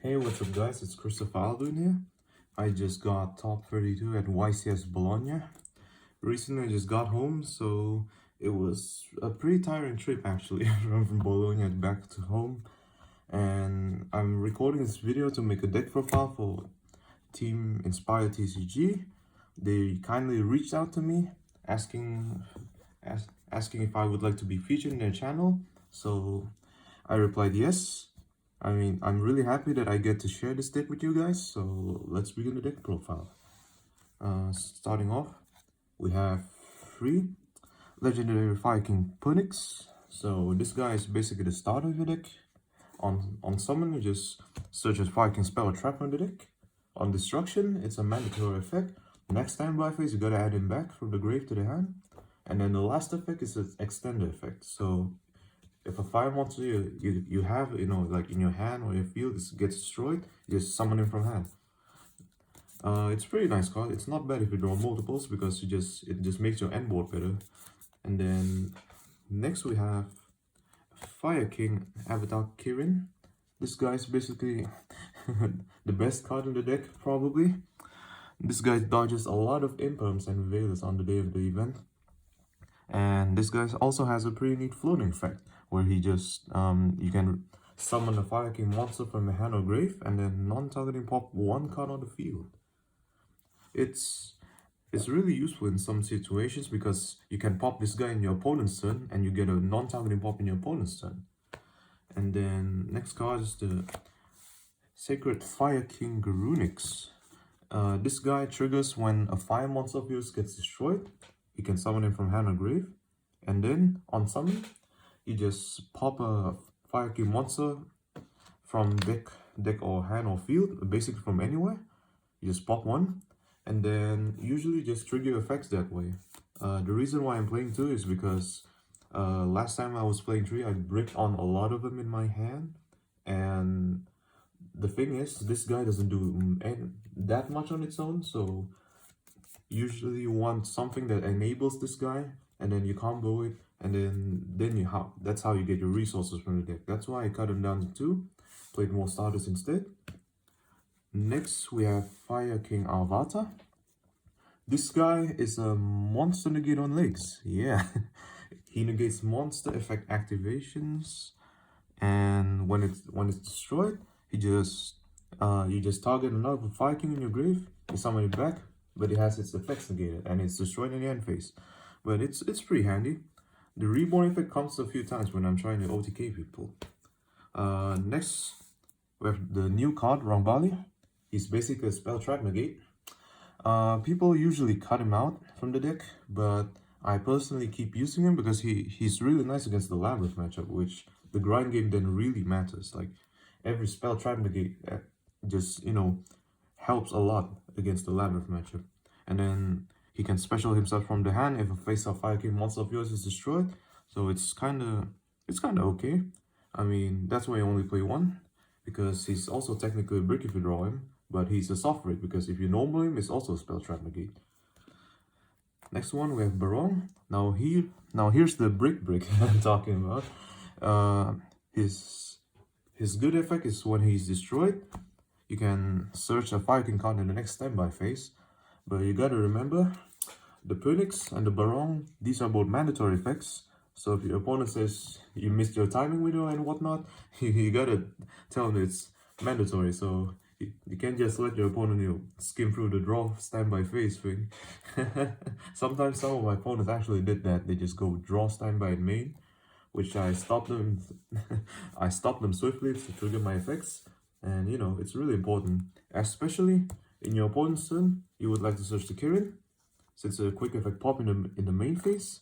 Hey, what's up guys, it's Christofer Aldwin here. I just got top 32 at Ycs Bologna. Recently I just got home, so it was a pretty tiring trip actually from Bologna back to home. And I'm recording this video to make a deck profile for team InspireTCG. They kindly reached out to me asking if I would like to be featured in their channel, so I replied yes. I'm really happy that I get to share this deck with you guys, so let's begin the deck profile. Starting off, we have 3 Legendary Fire King Punix. So this guy is basically the start of your deck. On summon, you just search as Fire King spell or trap on the deck. On destruction, it's a mandatory effect. Next time by phase, you gotta add him back from the grave to the hand. And then the last effect is an extender effect. So if a fire monster you have, like in your hand or your field gets destroyed, you just summon him from hand. It's pretty nice card. It's not bad if you draw multiples because it just makes your end board better. And then next we have Fire King Avatar Kirin. This guy is basically the best card in the deck probably. This guy dodges a lot of imperms and veilers on the day of the event. And this guy also has a pretty neat floating effect where he just you can summon a Fire King monster from your hand or grave and then non-targeting pop 1 card on the field. It's really useful in some situations because you can pop this guy in your opponent's turn and you get a non-targeting pop in your opponent's turn. And then next card is the Sacred Fire King Garunix. This guy triggers when a fire monster of yours gets destroyed. You can summon him from hand or grave. And then on summon, you just pop a Fire King monster from deck or hand or field, basically from anywhere. You just pop one, and then usually just trigger effects that way. The reason why I'm playing 2 is because last time I was playing 3, I bricked on a lot of them in my hand. And the thing is, this guy doesn't do that much on its own, so usually you want something that enables this guy, and then you combo it, and then that's how you get your resources from the deck. That's why I cut him down to 2, played more starters instead. Next we have Fire King Avatar. This guy is a monster negate on legs. Yeah, he negates monster effect activations, and when it's destroyed, you just target another Fire King in your grave, you summon it back, but it has its effects negated and it's destroyed in the end phase. But it's pretty handy. The reborn effect comes a few times when I'm trying to OTK people. Next we have the new card Rambali. He's basically a spell trap negate. People usually cut him out from the deck, but I personally keep using him because he's really nice against the Labyrinth matchup, which the grind game then really matters. Like every spell trap negate just helps a lot against the Labyrinth matchup. And then he can special himself from the hand if a face-off Fire King monster of yours is destroyed. So it's kinda okay. I mean, that's why I only play 1, because he's also technically a brick if you draw him, but he's a soft brick because if you normal him, it's also a spell trap negate. Next one we have Barong. Now here's the brick I'm talking about. His good effect is when he's destroyed, you can search a Fire King card in the next standby phase. But you gotta remember, the Punix and the Barong, these are both mandatory effects. So if your opponent says you missed your timing window and whatnot, you gotta tell them it's mandatory. So you can't just let your opponent skim through the draw standby phase thing. Sometimes some of my opponents actually did that. They just go draw standby in main, which I stopped them. I stopped them swiftly to trigger my effects. And it's really important, especially in your opponent's turn. You would like to search the Kirin, since a quick effect pop in the main phase.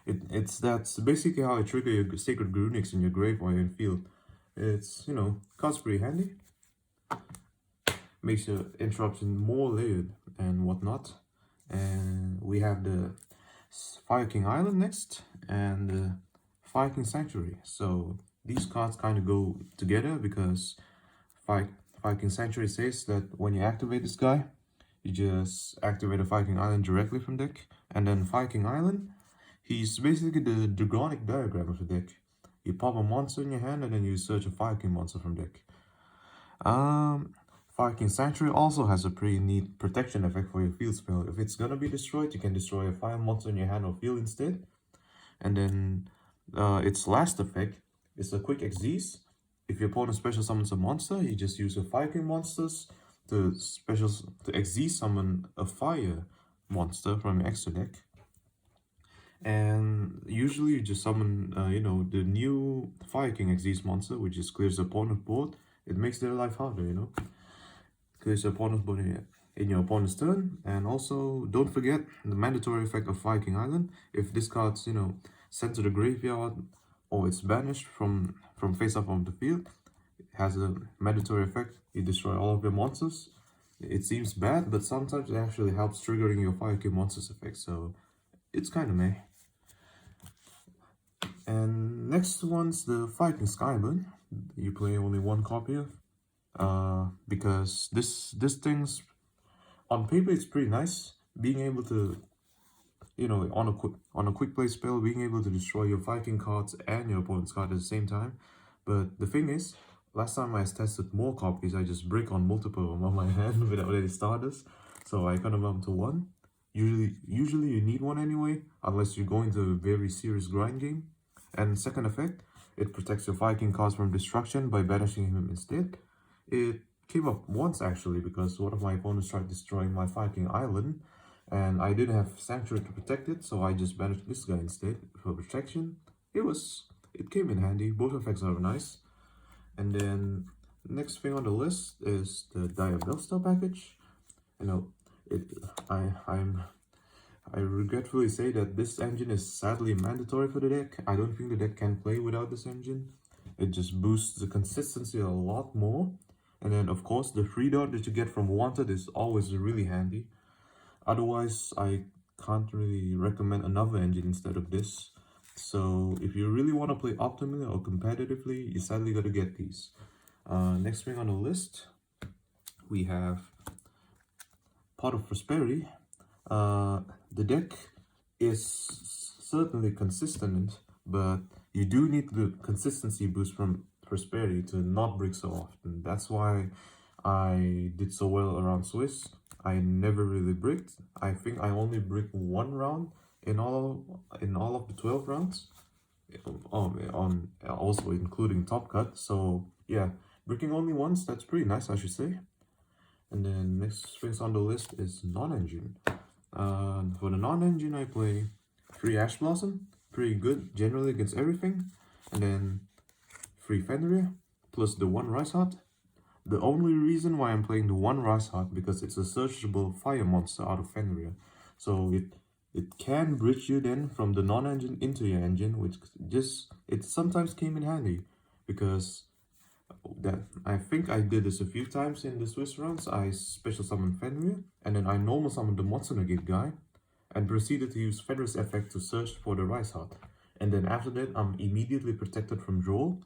That's basically how I trigger your Sacred Garunix in your grave or in field. It's card's pretty handy. Makes your interruption more layered and whatnot. And we have the Fire King Island next and the Fire King Sanctuary. So these cards kind of go together because Fire King Sanctuary says that when you activate this guy, you just activate a Fire King Island directly from deck. And then Fire King Island, he's basically the dragonic diagram of the deck. You pop a monster in your hand and then you search a Fire King monster from deck. Fire King Sanctuary also has a pretty neat protection effect for your field spell. If it's gonna be destroyed, you can destroy a fire monster in your hand or field instead. And then its last effect is a quick Xyz. If your opponent special summons a monster, you just use your Fire King monsters to Xyz summon a fire monster from your extra deck. And usually you just summon, you know, the new Fire King Xyz monster, which just clears the opponent's board. It makes their life harder, you know. Clears the opponent's board in your opponent's turn. And also, don't forget the mandatory effect of Fire King Island. If this card's, you know, sent to the graveyard or it's banished from face up of the field, it has a mandatory effect. You destroy all of your monsters. It seems bad, but sometimes it actually helps triggering your Fire King monsters effect. So it's kind of meh. And next one's the Fire King Skyburn. You play only one copy of, because this thing's on paper it's pretty nice. Being able to, you know, on a quick play spell, being able to destroy your Fire King cards and your opponent's card at the same time. But the thing is, last time I tested more copies, I just break on multiple of them on my hand without any starters. So I cut them up to one. Usually you need one anyway, unless you're going to a very serious grind game. And second effect, it protects your Fire King cards from destruction by banishing him instead. It came up once actually because one of my opponents tried destroying my Fire King Island and I didn't have Sanctuary to protect it, so I just banished this guy instead for protection. It came in handy. Both effects are nice. And then next thing on the list is the Diabellstar package. You know, I regretfully say that this engine is sadly mandatory for the deck. I don't think the deck can play without this engine. It just boosts the consistency a lot more. And then of course the free dot that you get from Wanted is always really handy. Otherwise, I can't really recommend another engine instead of this. So if you really want to play optimally or competitively, you sadly got to get these. Next thing on the list, we have Pot of Prosperity. The deck is certainly consistent, but you do need the consistency boost from Prosperity to not brick so often. That's why I did so well around Swiss. I never really bricked. I think I only bricked one round in all of the 12 rounds, on also including top cut. So yeah, bricking only once, that's pretty nice, I should say. And then next things on the list is non-engine. For the non-engine, I play 3 Ash Blossom, pretty good generally against everything, and then 3 Fenrir plus the 1 Rice Heart. The only reason why I'm playing the 1 Rice Heart because it's a searchable fire monster out of Fenrir, so it can bridge you then from the non-engine into your engine, which it sometimes came in handy because I think I did this a few times in the Swiss rounds. I special summoned Fenrir and then I normal summoned the Monster Negate guy and proceeded to use Fenrir's effect to search for the Rice Heart. And then after that, I'm immediately protected from draw.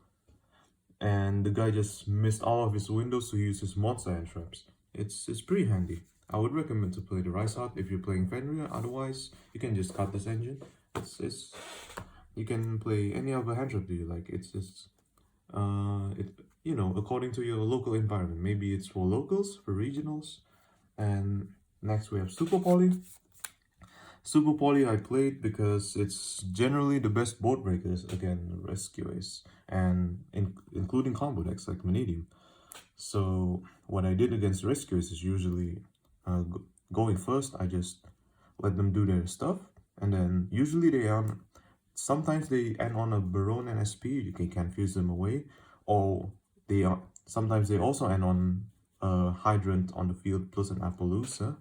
And the guy just missed all of his windows to use his monster hand traps. It's pretty handy. I would recommend to play the Rice Heart if you're playing Fenrir. Otherwise, you can just cut this engine. You can play any other hand trap you like. It's just you know, according to your local environment. Maybe it's for locals, for regionals. And next we have Super Poly. Super Poly I played because it's generally the best board breakers against Rescuers, and including combo decks like Vanadium. So what I did against Rescuers is usually going first, I just let them do their stuff, and then usually sometimes they end on a Baron and SP, you can confuse them away, or sometimes they also end on a Hydrant on the field plus an Appaloosa.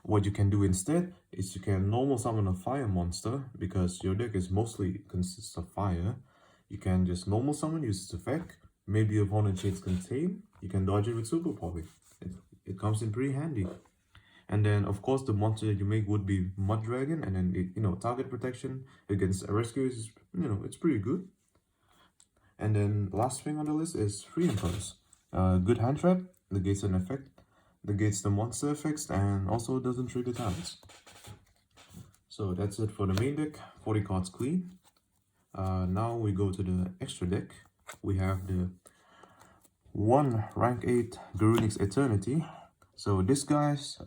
What you can do instead is you can normal summon a fire monster, because your deck is mostly consists of fire. You can just normal summon, use its effect, maybe your opponent shades Contain, you can dodge it with Super Poly. It comes in pretty handy. And then of course the monster that you make would be Mud Dragon, and then you know, target protection against rescuers is, you know, it's pretty good. And then last thing on the list is Free Impulse. Good hand trap, negates an effect, negates the monster effects, and also doesn't trigger talents. So that's it for the main deck. 40 cards clean. Now we go to the extra deck. We have the one rank 8 Garunix Eternity. So this guy's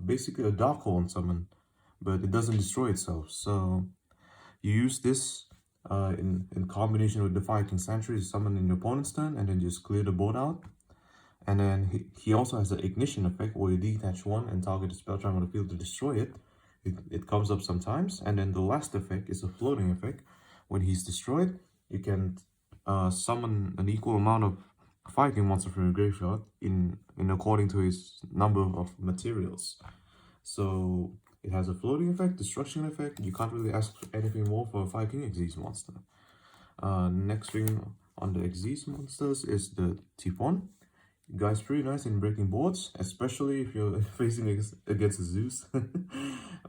basically a Dark Horn summon, but it doesn't destroy itself. So you use this in combination with the Fighting Sentry to summon in your opponent's turn, and then just clear the board out. And then he also has the Ignition effect, where you detach one and target the spell charm on the field to destroy it. It comes up sometimes. And then the last effect is a floating effect. When he's destroyed, you can summon an equal amount of fighting monster from your graveyard in according to his number of materials. So it has a floating effect, destruction effect. You can't really ask for anything more for a fighting Ycs monster. Next thing on the Ycs monsters is the Typhon. Guy's pretty nice in breaking boards, especially if you're facing against Zeus.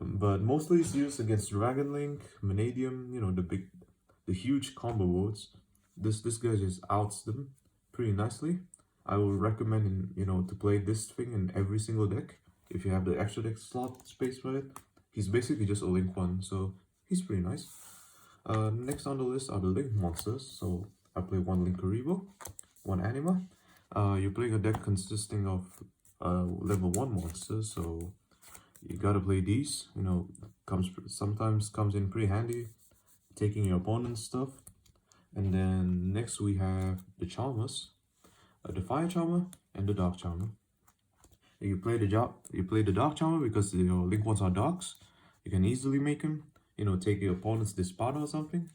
But mostly it's used against Dragon Link, Vanadium, you know, the huge combo boards. This guy just outs them pretty nicely. I would recommend, to play this thing in every single deck if you have the extra deck slot space for it. He's basically just a Link one, so he's pretty nice. Next on the list are the Link monsters. So I play one Linkuriboh, one Anima. You're playing a deck consisting of level 1 monsters, so you gotta play these. Sometimes comes in pretty handy, taking your opponent's stuff. And then next we have the Charmers, the Fire Charmer and the Dark Charmer. You play the Dark Charmer because your Link ones are darks. You can easily make him, take your opponent's Dispada or something.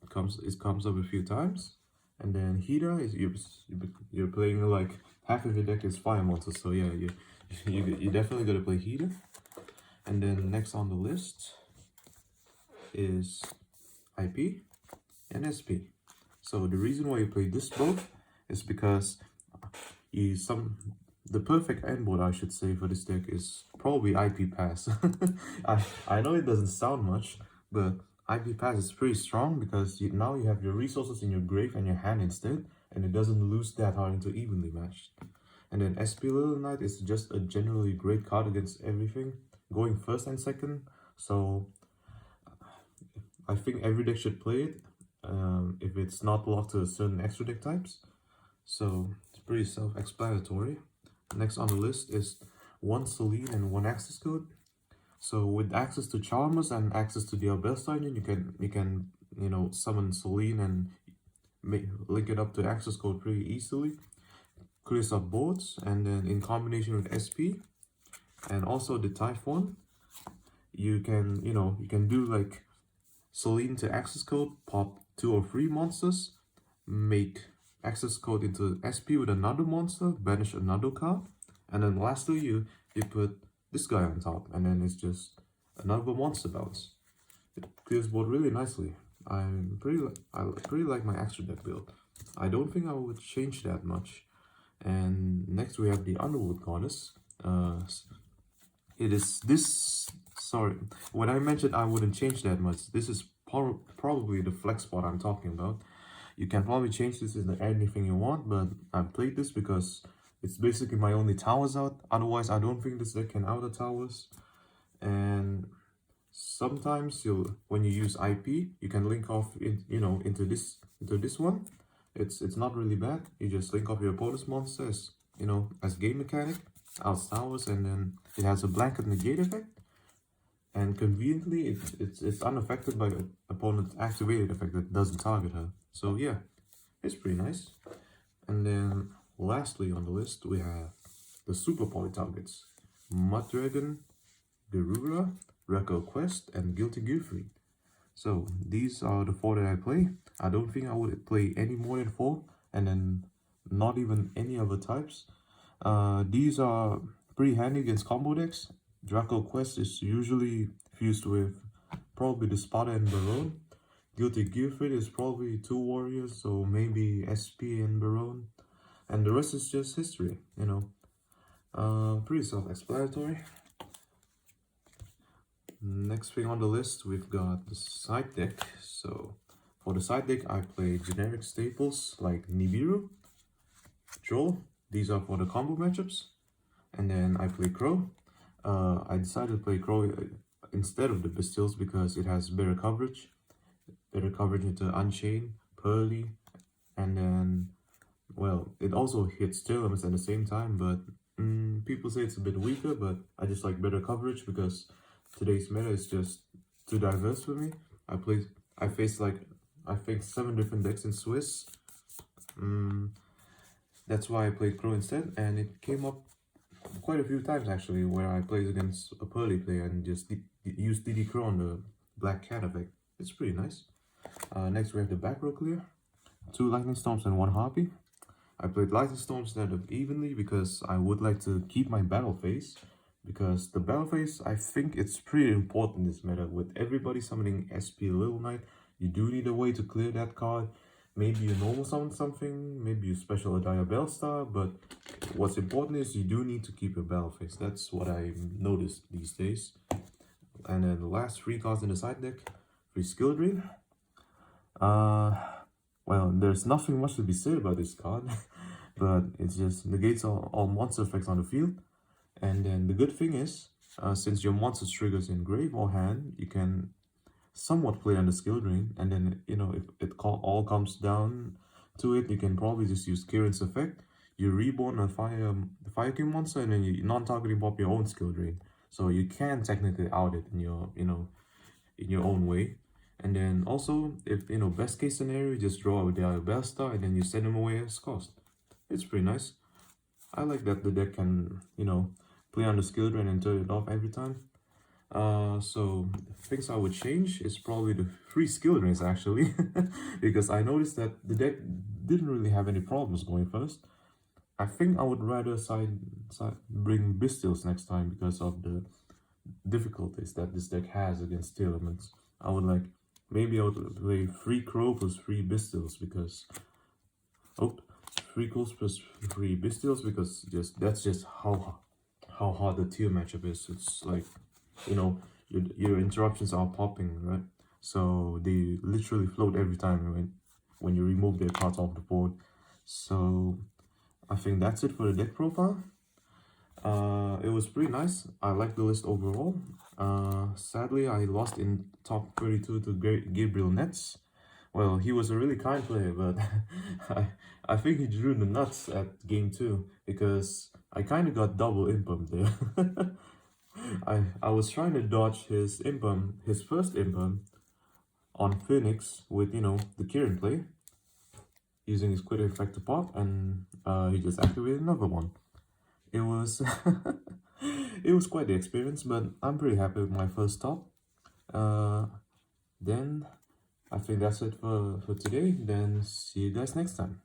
It comes up a few times. And then Hida is you're playing like half of your deck is fire monsters, so yeah, you definitely gotta play Hida. And then next on the list is IP and SP. So the reason why you play this both is because the perfect end board, I should say, for this deck is probably IP Pass. I know it doesn't sound much, but IP Pass is pretty strong because now you have your resources in your grave and your hand instead, and it doesn't lose that hard into evenly matched. And then SP Little Knight is just a generally great card against everything, going first and second. So I think every deck should play it if it's not locked to certain extra deck types. So it's pretty self-explanatory. Next on the list is one Celine and one access code. So with access to Charmers and access to the Albesta engine, you can summon Celine and link it up to access code pretty easily. Clears up boards, and then in combination with SP and also the Typhon, you can do like Celine to access code, pop 2 or 3 monsters, make access code into SP with another monster, banish another card, and then lastly you put this guy on top, and then it's just another monster bounce. It clears board really nicely. I pretty like my extra deck build. I don't think I would change that much. And next we have the Underworld Goddess. It is this. Sorry, when I mentioned I wouldn't change that much, this is probably the flex spot I'm talking about. You can probably change this into anything you want, but I played this because it's basically my only towers out. Otherwise, I don't think this deck can out the towers. And sometimes when you use IP, you can link off into this one. It's not really bad. You just link off your opponent's monsters, as game mechanic, out towers, and then it has a blanket negate effect. And conveniently, it's unaffected by the opponent's activated effect that doesn't target her. So yeah, it's pretty nice. And then lastly on the list, we have the super poly targets: Mud Dragon, Garura, Record Quest, and Guilty Gearfree. So these are the 4 that I play. I don't think I would play any more than 4, and then not even any other types. These are pretty handy against combo decks. Draco Quest is usually fused with probably the Spada and Baron. Guilty Gearfree is probably 2 warriors, so maybe SP and Baron. And the rest is just history, pretty self-explanatory. Next thing on the list, we've got the side deck. So for the side deck, I play generic staples like Nibiru, Troll. These are for the combo matchups. And then I play Crow. I decided to play Crow instead of the Bastilles because it has better coverage. Better coverage into Unchained, Pearly, and then well, it also hits tail limits at the same time, but people say it's a bit weaker, but I just like better coverage because today's meta is just too diverse for me. I faced like, I think 7 different decks in Swiss. That's why I played Crow instead, and it came up quite a few times actually where I played against a Pearly player and just used DD Crow on the Black Cat effect. It's pretty nice. Next we have the back row clear. 2 Lightning Storms and 1 Harpy. I played Lightning Storms instead of evenly because I would like to keep my battle phase. Because the battle phase, I think it's pretty important in this meta. With everybody summoning SP Little Knight, you do need a way to clear that card. Maybe you normal summon something, maybe you special a Diabell Star, but what's important is you do need to keep your battle phase. That's what I noticed these days. And then the last 3 cards in the side deck, 3 Skill Drain. Well, there's nothing much to be said about this card, but it just negates all monster effects on the field. And then the good thing is, since your monster triggers in grave or hand, you can somewhat play on the skill drain, and then, you know, if it all comes down to it, you can probably just use Kieran's effect. You reborn a the Fire King monster, and then you non-targeting pop your own skill drain. So you can technically out it in your, in your own way. And then also, if, best case scenario, you just draw a Diabell Star, and then you send him away as cost. It's pretty nice. I like that the deck can, play on the skill drain and turn it off every time. So things I would change is probably the 3 skill drains actually, because I noticed that the deck didn't really have any problems going first. I think I would rather bring Bestials next time because of the difficulties that this deck has against tail elements. I would maybe I would play 3 Crow plus 3 Bestials because 3 Crows plus 3 Bestials because that's just how hard the tier matchup is. It's like, your interruptions are popping, right? So they literally float every time when you remove their cards off the board. So I think that's it for the deck profile. It was pretty nice. I like the list overall. Sadly, I lost in top 32 to Gabriel Nets. Well, he was a really kind player, but I think he drew the nuts at game 2 because I kind of got double impump there. I was trying to dodge his first impump on Phoenix with, the Kieran play, using his quick effect to pop, and he just activated another one. It was it was quite the experience, but I'm pretty happy with my first top. Then I think that's it for today. Then see you guys next time.